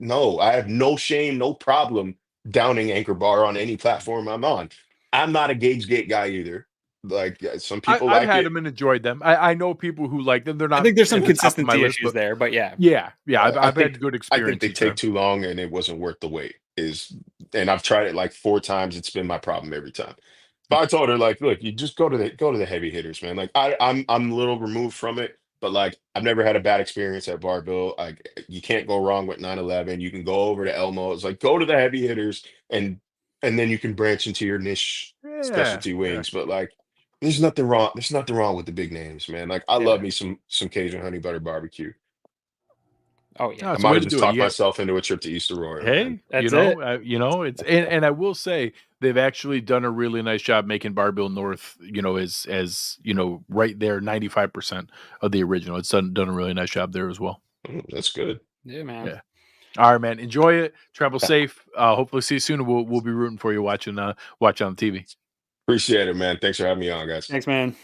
no, I have no shame, no problem downing Anchor Bar on any platform I'm on. I'm not a Gauge Gate guy either. Like some people I've like had it. them and enjoyed them. I know people who like them. They're I not think there's some at the top of my consistency list, issues but there, but yeah. yeah. I I've had think good I think they experiences take there. too long and it wasn't worth the wait. And I've tried it like four times. It's been my problem every time. But I told her like, look, you just go to the heavy hitters, man. Like I'm a little removed from it, but like I've never had a bad experience at Barbill. Like you can't go wrong with 911. You can go over to Elmo. It's like go to the heavy hitters and then you can branch into your niche Yeah, specialty yeah, wings. But like there's nothing wrong. There's nothing wrong with the big names, man. Like I love yeah. me some Cajun honey butter barbecue. Oh No, yeah. I it's a might way have to just do it. talked myself into a trip to East Aurora, man. Hey, That's it. it's and I will say they've actually done a really nice job making Barbill North, as right there, 95% of the original. It's done a really nice job there as well. That's good. Yeah, man. Yeah. All right, man. Enjoy it. Travel safe. Hopefully see you soon. We'll be rooting for you watching on the TV. Appreciate it, man. Thanks for having me on, guys. Thanks, man.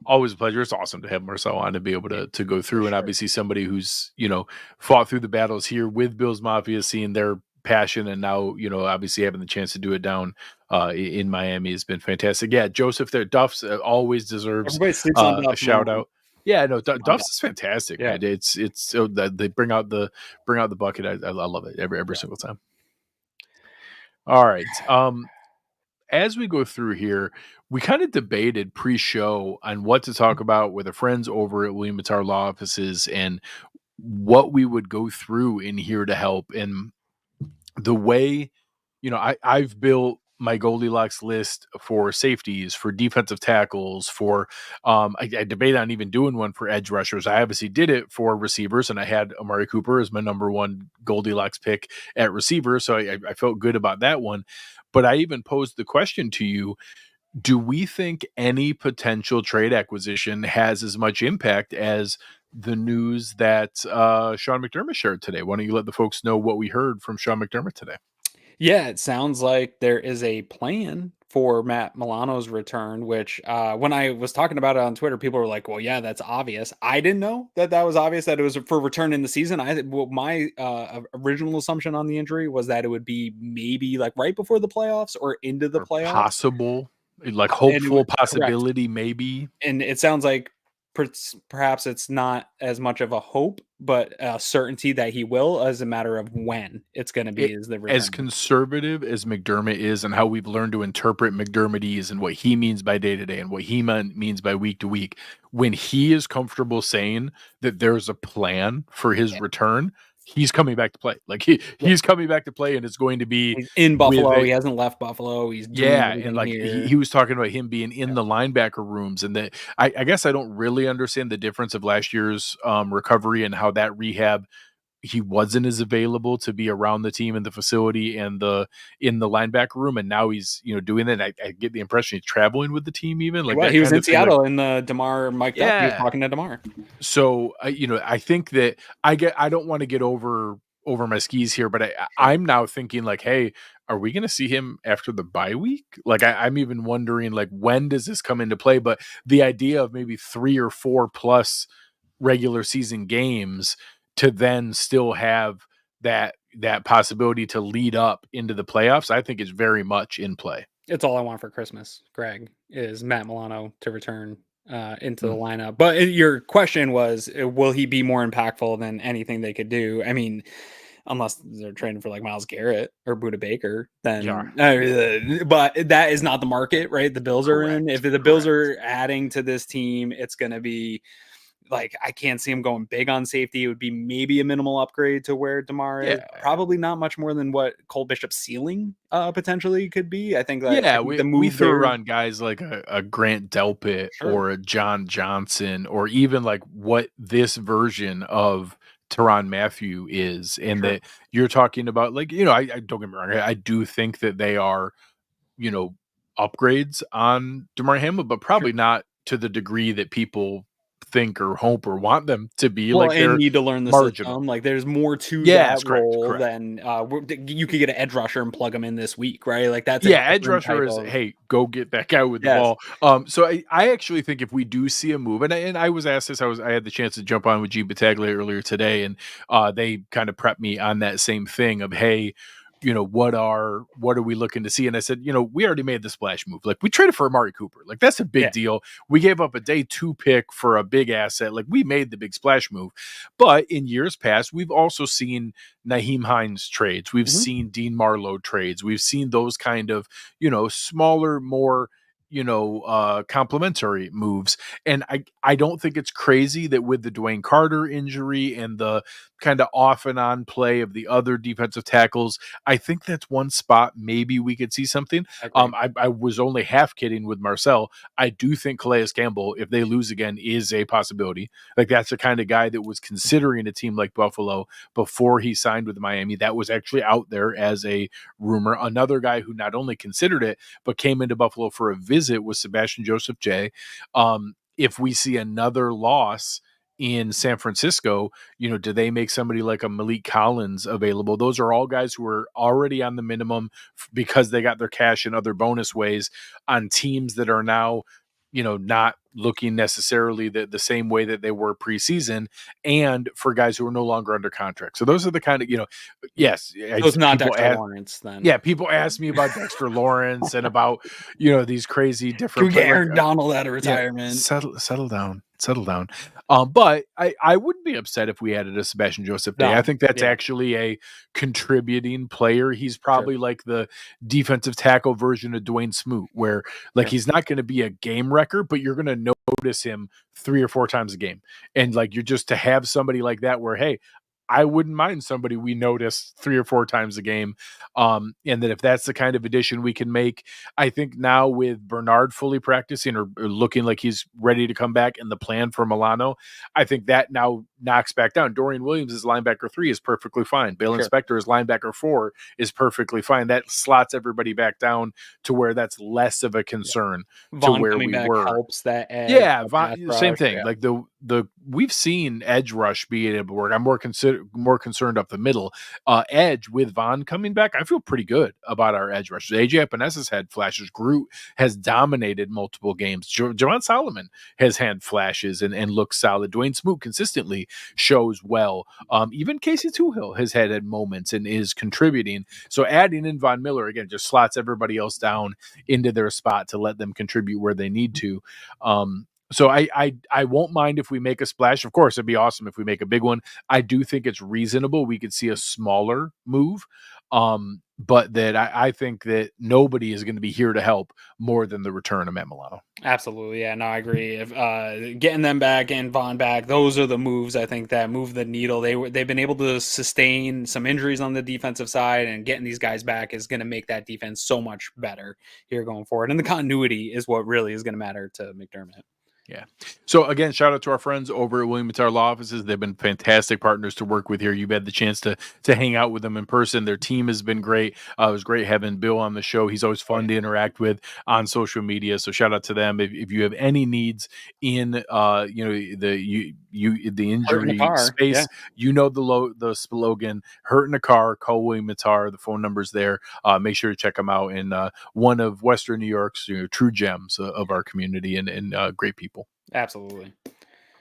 Always a pleasure. It's awesome to have Marcel on to be able to go through, and sure. obviously somebody who's fought through the battles here with Bills Mafia, seeing their passion, and now obviously having the chance to do it down in Miami has been fantastic. Yeah, Joseph there, Duff's always deserves Everybody sleeps on a Duff, shout man. out. Yeah, no, On Duff's is fantastic, Yeah. man. It's so that they bring out the bucket. I love it every single time. All right. As we go through here, we kind of debated pre-show on what to talk about with our friends over at William Mattar Law Offices and what we would go through in here to help. And the way, I've built my Goldilocks list for safeties, for defensive tackles, for I debate on even doing one for edge rushers. I obviously did it for receivers, and I had Amari Cooper as my number one Goldilocks pick at receiver, so I felt good about that one. But I even posed the question to you: do we think any potential trade acquisition has as much impact as the news that Sean McDermott shared today? Why don't you let the folks know what we heard from Sean McDermott today? Yeah, it sounds like there is a plan for Matt Milano's return, which when I was talking about it on Twitter, people were like, well, yeah, that's obvious. I didn't know that that was obvious, that it was for return in the season. My original assumption on the injury was that it would be maybe like right before the playoffs or into the Or playoffs. possible, like And it hopeful correct. possibility, maybe. And it sounds like perhaps it's not as much of a hope, but a certainty that he will, as a matter of when it's going to be is the As return. conservative as McDermott is and how we've learned to interpret McDermottese and what he means by day to day and what he means by week to week, when he is comfortable saying that there's a plan for his return, he's coming back to play. Like he's coming back to play, and it's going to be He's in with Buffalo. a He hasn't left Buffalo. He's doing yeah, and everything like here. he was talking about him being in Yeah. the linebacker rooms, and that I guess I don't really understand the difference of last year's recovery and how that rehab he wasn't as available to be around the team in the facility and the in the linebacker room, and now he's doing that. I get the impression he's traveling with the team, even like that He was kind in of thing. Like Seattle in the DeMar mic'd up. He was yeah, talking to DeMar. so I think that I don't want to get over my skis here, but Sure. I'm now thinking like, hey, are we going to see him after the bye week? Like I'm even wondering like when does this come into play? But the idea of maybe 3 or 4 plus regular season games to then still have that possibility to lead up into the playoffs, I think is very much in play. It's all I want for Christmas, Greg, is Matt Milano to return into the Mm. lineup. But your question was, will he be more impactful than anything they could do? I mean, unless they're trading for like Miles Garrett or Buda Baker, Yeah, then but that is not the market, right? The Bills are in. If correct. the Bills Correct. are adding to this team, it's going to be like, I can't see him going big on safety. It would be maybe a minimal upgrade to where DeMar is. Yeah. Probably not much more than what Cole Bishop's ceiling potentially could be. I think Yeah, the we move throw there, around guys like a Grant Delpit sure. or a John Johnson or even like what this version of Tyrann Mathieu is, and Sure. that you're talking about like I don't get me wrong, I do think that they are you know upgrades on DeMar Hamlin, but Sure. probably not to the degree that people think or hope or want them to be. Well, Like and they're need to learn the marginal. system. Like, there's more to that Yes, correct, role correct. than you could get an edge rusher and plug him in this week, right? Like, that's a Yeah, edge different rusher type is, of hey, go get that guy with the yes. ball. So I actually think if we do see a move, and I was asked this, I had the chance to jump on with G Battaglia earlier today, and they kind of prepped me on that same thing of, hey, what are we looking to see? And I said, we already made the splash move. Like we traded for Amari Cooper. Like that's a big Yeah. deal. We gave up a day 2 pick for a big asset. Like we made the big splash move. But in years past, we've also seen Naheem Hines trades. We've Mhm. seen Dean Marlowe trades. We've seen those kind of, smaller, more, complementary moves. And I don't think it's crazy that with the Dwayne Carter injury and the kind of off and on play of the other defensive tackles, I think that's one spot maybe we could see something. I agree. I was only half kidding with Marcel. I do think Calais Campbell, if they lose again, is a possibility. Like that's the kind of guy that was considering a team like Buffalo before he signed with Miami. That was actually out there as a rumor. Another guy who not only considered it, but came into Buffalo for a visit was Sebastian Joseph J. If we see another loss in San Francisco, do they make somebody like a Malik Collins available? Those are all guys who are already on the minimum because they got their cash in other bonus ways on teams that are now, not looking necessarily the same way that they were preseason, and for guys who are no longer under contract. So those are the kind of, yes, So it's not people Dexter Lawrence then. yeah, people ask me about Dexter Lawrence and about, these crazy Can different we get play like, Aaron Donald out of yeah, retirement? settle down, settle down. But I wouldn't be upset if we added a Sebastian Joseph Day. I No. think that's Yeah. actually a contributing player. He's Sure. probably like the defensive tackle version of Dwayne Smoot, where like Yeah. he's not going to be a game wrecker, but you're going to notice him 3 or 4 times a game. And like you're just to have somebody like that where, hey, I wouldn't mind somebody we notice 3 or 4 times a game. And that if that's the kind of addition we can make, I think now with Bernard fully practicing or looking like he's ready to come back and the plan for Milano, I think that now knocks back down. Dorian Williams is linebacker 3 is perfectly fine. Bill Inspector is linebacker 4 is perfectly fine. That slots everybody back down to where that's less of a concern to Vaughn where coming we back were. helps that edge. Yeah, pass same rush, thing. yeah. Like the we've seen edge rush being able to work. I'm more concerned up the middle. Edge with Vaughn coming back, I feel pretty good about our edge rushers. AJ Epinez's had flashes. Groot has dominated multiple games. Javon Solomon has had flashes and looks solid. Dwayne Smoot consistently shows well. Even Casey Toohill has had moments and is contributing. So adding in Von Miller again just slots everybody else down into their spot to let them contribute where they need to. So I won't mind if we make a splash. Of course, it'd be awesome if we make a big one. I do think it's reasonable. We could see a smaller move. But that I think that nobody is going to be here to help more than the return of Matt Milano. Absolutely. Yeah, no, I agree. If getting them back and Vaughn back, those are the moves I think that move the needle. They've been able to sustain some injuries on the defensive side, and getting these guys back is going to make that defense so much better here going forward. And the continuity is what really is going to matter to McDermott. Yeah. So again, shout out to our friends over at William Mattar Law Offices. They've been fantastic partners to work with here. You've had the chance to hang out with them in person. Their team has been great. It was great having Bill on the show. He's always fun to interact with on social media. So shout out to them. If you have any needs in the injury space, the slogan, hurt in a car, call William Mattar. The phone number's there. Make sure to check them out. And one of Western New York's true gems of our community and great people. Absolutely.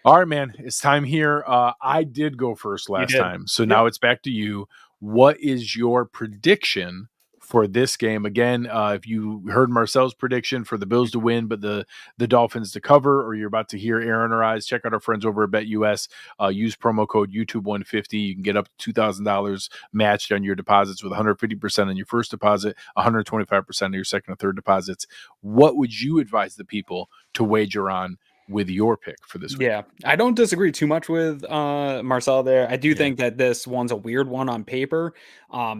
All right, man. It's time here. I did go first last time. So now it's back to you. What is your prediction for this game? Again, if you heard Marcel's prediction for the Bills to win, but the Dolphins to cover, or you're about to hear Aaron or I's, check out our friends over at BetUS. Use promo code YouTube150. You can get up to $2,000 matched on your deposits with 150% on your first deposit, 125% on your second and third deposits. What would you advise the people to wager on with your pick for this week? Yeah, I don't disagree too much with Marcel there. I do think that this one's a weird one on paper.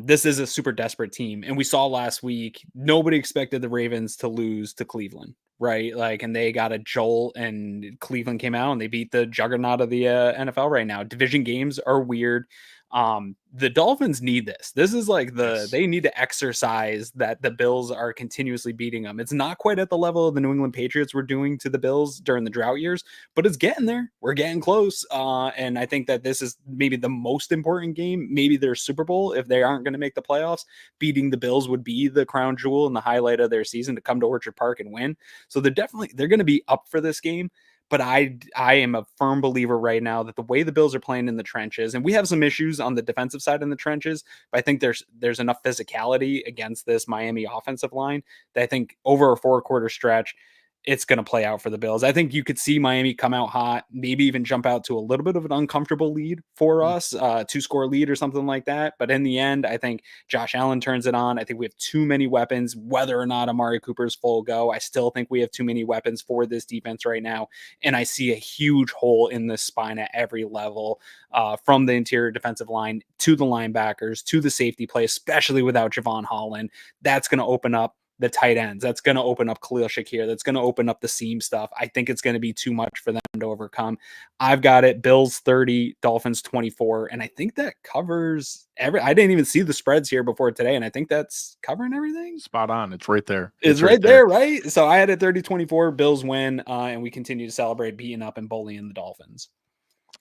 This is a super desperate team. And we saw last week, nobody expected the Ravens to lose to Cleveland, right? Like, and they got a jolt and Cleveland came out and they beat the juggernaut of the NFL right now. Division games are weird. The Dolphins need this. This is like they need to exercise that the Bills are continuously beating them. It's not quite at the level of the New England Patriots were doing to the Bills during the drought years, but it's getting there. We're getting close. And I think that this is maybe the most important game, maybe their Super Bowl. If they aren't going to make the playoffs, beating the Bills would be the crown jewel and the highlight of their season to come to Orchard Park and win. So they're going to be up for this game. But I am a firm believer right now that the way the Bills are playing in the trenches, and we have some issues on the defensive side in the trenches, but I think there's enough physicality against this Miami offensive line that I think over a 4-quarter stretch, it's going to play out for the Bills. I think you could see Miami come out hot, maybe even jump out to a little bit of an uncomfortable lead for us, 2-score lead or something like that. But in the end, I think Josh Allen turns it on. I think we have too many weapons, whether or not Amari Cooper's full go. I still think we have too many weapons for this defense right now. And I see a huge hole in the spine at every level, from the interior defensive line to the linebackers, to the safety play, especially without Javon Holland. That's going to open up the tight ends. That's going to open up Khalil Shakir. That's going to open up the seam stuff. I think it's going to be too much for them to overcome. I've got it. Bills 30, Dolphins 24. And I think that covers I didn't even see the spreads here before today. And I think that's covering everything. Spot on. It's right there. It's right there, right? So I had it 30-24, Bills win. And we continue to celebrate beating up and bullying the Dolphins.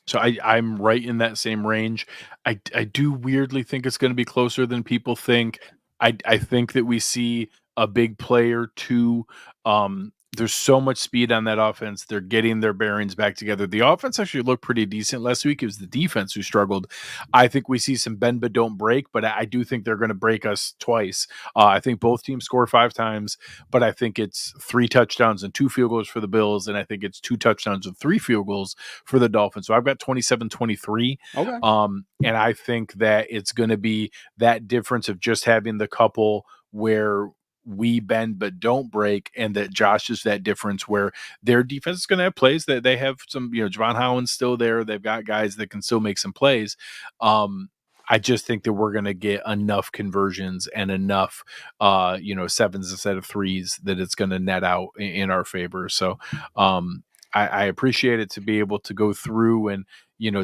So I'm right in that same range. I do weirdly think it's going to be closer than people think. I think that we see a big player too. There's so much speed on that offense. They're getting their bearings back together. The offense actually looked pretty decent last week. It was the defense who struggled. I think we see some bend but don't break, but I do think they're going to break us twice. I think both teams score 5 times, but I think it's 3 touchdowns and 2 field goals for the Bills, and I think it's 2 touchdowns and 3 field goals for the Dolphins. So I've got 27-23. Okay. And I think that it's going to be that difference of just having the couple where we bend but don't break, and that Josh is that difference where their defense is going to have plays that they have some, Javon Holland's still there. They've got guys that can still make some plays. I just think that we're going to get enough conversions and enough, 7s instead of 3s that it's going to net out in our favor. So I appreciate it to be able to go through and,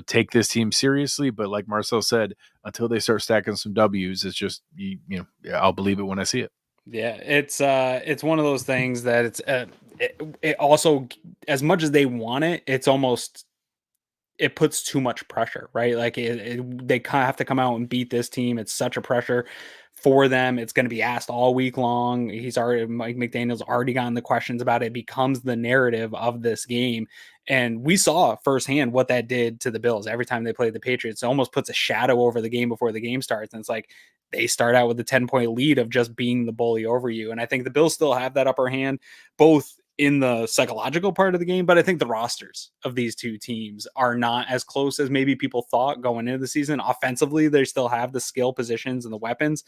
take this team seriously. But like Marcel said, until they start stacking some W's, it's just I'll believe it when I see it. Yeah, it's one of those things that it also, as much as they want it, it's almost, it puts too much pressure, right? Like they kind of have to come out and beat this team. It's such a pressure for them. It's going to be asked all week long. Mike McDaniel's already gotten the questions about it. It becomes the narrative of this game. And we saw firsthand what that did to the Bills every time they played the Patriots. It almost puts a shadow over the game before the game starts. And it's like they start out with a 10-point lead of just being the bully over you. And I think the Bills still have that upper hand, both in the psychological part of the game, but I think the rosters of these two teams are not as close as maybe people thought going into the season. Offensively, they still have the skill positions and the weapons,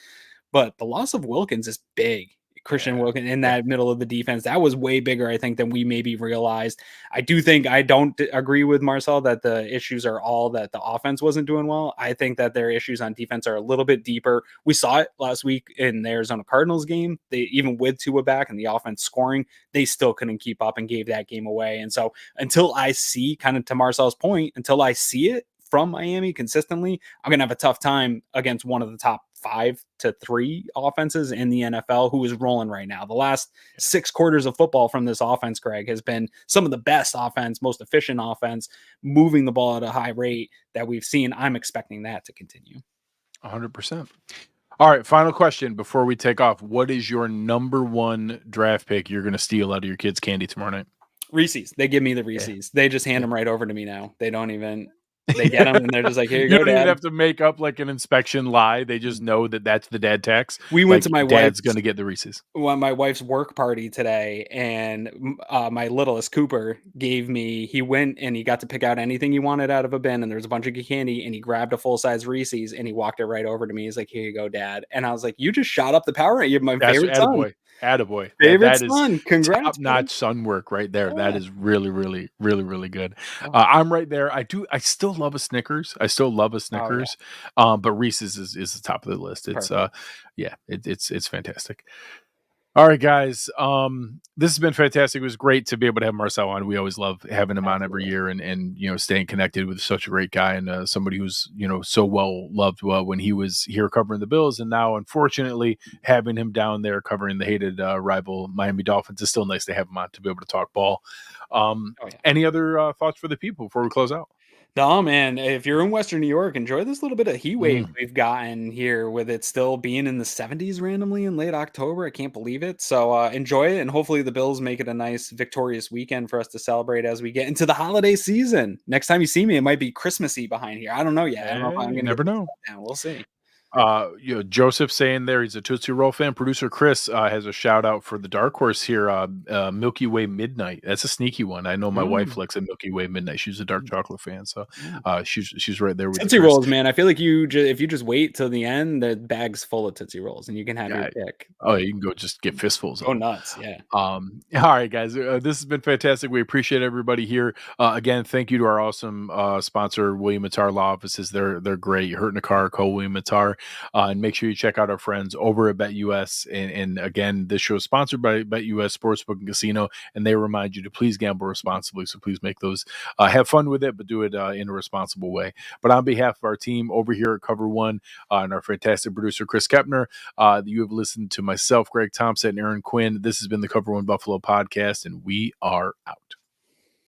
but the loss of Wilkins is big. Christian Wilkins in that middle of the defense, that was way bigger, I think, than we maybe realized. I don't agree with Marcel that the issues are all that the offense wasn't doing well. I think that their issues on defense are a little bit deeper. We saw it last week in the Arizona Cardinals game. They, even with Tua back and the offense scoring, they still couldn't keep up and gave that game away. And so until I see, kind of to Marcel's point, until I see it from Miami consistently, I'm going to have a tough time against one of the top 5 to 3 offenses in the NFL who is rolling right now. The last 6 quarters of football from this offense, Greg, has been some of the best offense, most efficient offense, moving the ball at a high rate that we've seen. I'm expecting that to continue. 100%. All right, final question before we take off. What is your number 1 draft pick you're going to steal out of your kids' candy tomorrow night? Reese's. They give me the Reese's. They just hand them right over to me now. They don't even... They get them and they're just like, here you go, don't Dad. Even have to make up like an inspection lie. They just know that that's the dad tax. We went to my dad's going to get the Reese's. Well, my wife's work party today, and my littlest Cooper he went and he got to pick out anything he wanted out of a bin, and there was a bunch of candy, and he grabbed a full-size Reese's and he walked it right over to me. He's like, here you go, Dad. And I was like, you just shot up the power rate. You're my favorite son. Attaboy. Favorite son. Congrats. Top-notch son work right there. Yeah. That is really, really, really, really good. I'm right there. I still love a Snickers. But Reese's is the top of the list. It's it's fantastic. All right, guys. This has been fantastic. It was great to be able to have Marcel on. We always love having him on every year and staying connected with such a great guy and somebody who's, so well loved when he was here covering the Bills. And now, unfortunately, having him down there covering the hated rival Miami Dolphins is still nice to have him on to be able to talk ball. Any other thoughts for the people before we close out? No, man, if you're in Western New York, enjoy this little bit of heat wave we've gotten here with it still being in the 70s randomly in late October. I can't believe it. So enjoy it. And hopefully the Bills make it a nice victorious weekend for us to celebrate as we get into the holiday season. Next time you see me, it might be Christmassy behind here. I don't know yet. I don't know if I'm going to never know. We'll see. Joseph saying there he's a Tootsie Roll fan. Producer Chris has a shout out for the dark horse here. Milky Way Midnight. That's a sneaky one. I know my wife likes a Milky Way Midnight. She's a dark chocolate fan, so she's right there with Tootsie Rolls, man. I feel like if you just wait till the end, the bag's full of Tootsie Rolls, and you can have your pick. Oh, you can go just get fistfuls. Go nuts, yeah. All right, guys. This has been fantastic. We appreciate everybody here. Again, thank you to our awesome sponsor, William Mattar Law Offices. They're great. You're hurting a car, call William Mattar. And make sure you check out our friends over at BetUS. And again, this show is sponsored by BetUS Sportsbook and Casino, and they remind you to please gamble responsibly. So please make those, have fun with it, but do it in a responsible way. But on behalf of our team over here at Cover One and our fantastic producer, Chris Kepner, you have listened to myself, Greg Tompsett, and Aaron Quinn. This has been the Cover One Buffalo podcast, and we are out.